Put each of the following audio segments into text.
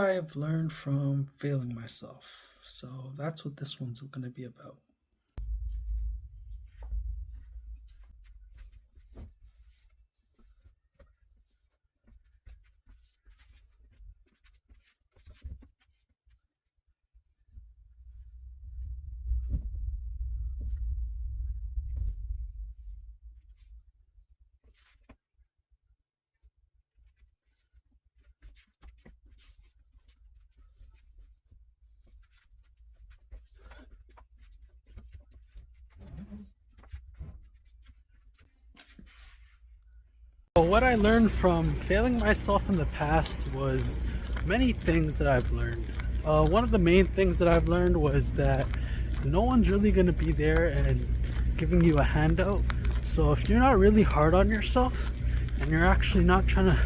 I've learned from failing myself. So that's what this one's going to be about. Well, what I learned from failing myself in the past was many things that I've learned. One of the main things that I've learned was that no one's really going to be there and giving you a handout. So if you're not really hard on yourself and you're actually not trying to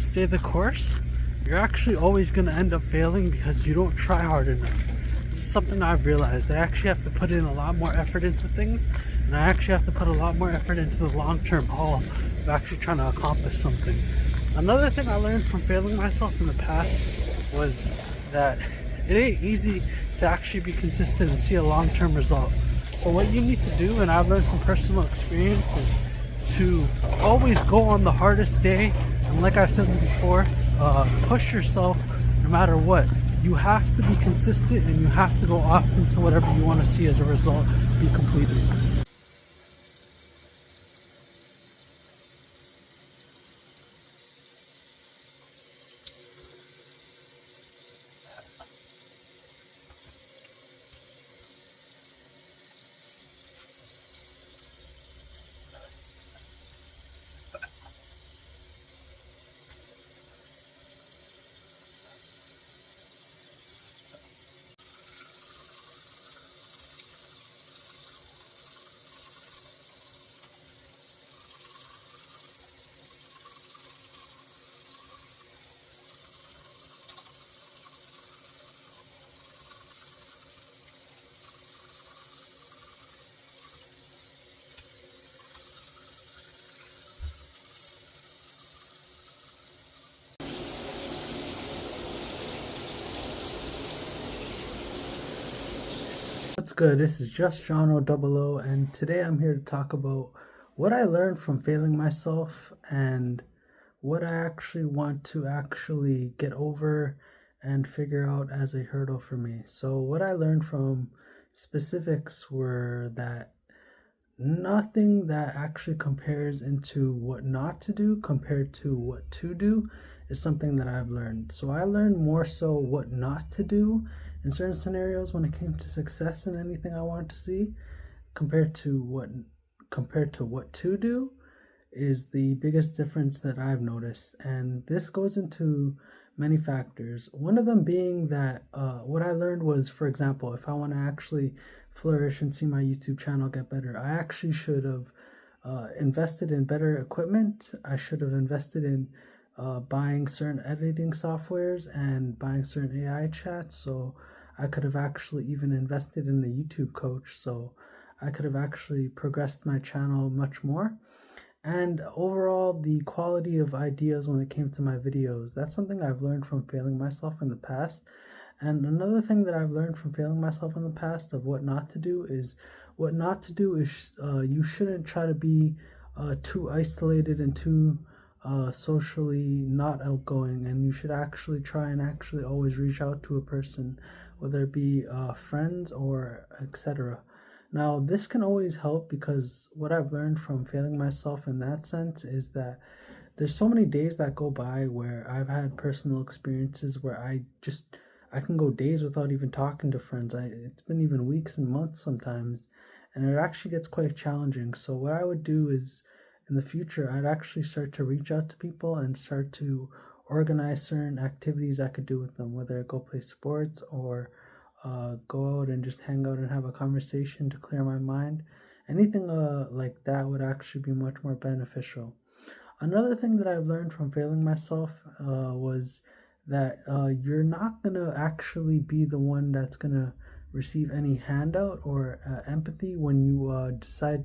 stay the course, you're actually always going to end up failing because you don't try hard enough. This is something I've realized. I actually have to put in a lot more effort into things, and I actually have to put a lot more effort into the long-term haul of actually trying to accomplish something. Another thing I learned from failing myself in the past was that it ain't easy to actually be consistent and see a long-term result. So what you need to do, and I've learned from personal experience, is to always go on the hardest day. And like I've said before, push yourself no matter what. You have to be consistent, and you have to go often to whatever you want to see as a result be completed. What's good? This is Just John O, and today I'm here to talk about what I learned from failing myself and what I actually want to actually get over and figure out as a hurdle for me. So what I learned from specifics were that nothing that actually compares into what not to do compared to what to do is something that I've learned. So I learned more so what not to do in certain scenarios when it came to success in anything I wanted to see compared to what to do is the biggest difference that I've noticed. And this goes into many factors. One of them being that what I learned was, for example, if I want to actually flourish and see my YouTube channel get better, I actually should have invested in better equipment. I should have invested in buying certain editing softwares and buying certain AI chats. So I could have actually even invested in a YouTube coach. So I could have actually progressed my channel much more. And overall, the quality of ideas when it came to my videos, that's something I've learned from failing myself in the past. And another thing that I've learned from failing myself in the past of what not to do is you shouldn't try to be too isolated and too socially not outgoing, and you should actually try and actually always reach out to a person, whether it be friends or etc. Now, this can always help because what I've learned from failing myself in that sense is that there's so many days that go by where I've had personal experiences where I can go days without even talking to friends. It's been even weeks and months sometimes, and it actually gets quite challenging. So what I would do is in the future, I'd actually start to reach out to people and start to organize certain activities I could do with them, whether I go play sports or go out and just hang out and have a conversation to clear my mind. Anything like that would actually be much more beneficial. Another thing that I've learned from failing myself was that you're not going to actually be the one that's going to receive any handout or empathy when you decide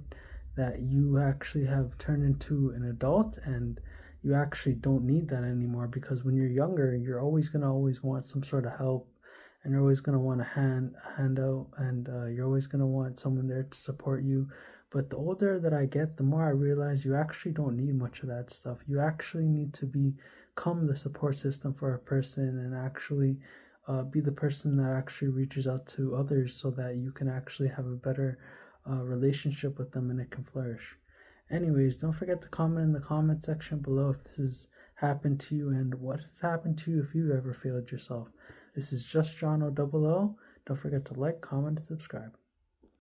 that you actually have turned into an adult and you actually don't need that anymore, because when you're younger, you're always want some sort of help, and you're always going to want a handout, and you're always going to want someone there to support you. But the older that I get, the more I realize you actually don't need much of that stuff. You actually need to become the support system for a person, and actually be the person that actually reaches out to others, so that you can actually have a better relationship with them and it can flourish. Anyways, don't forget to comment in the comment section below if this has happened to you, and what has happened to you if you've ever failed yourself. This is Just John O. Don't forget to like, comment, and subscribe.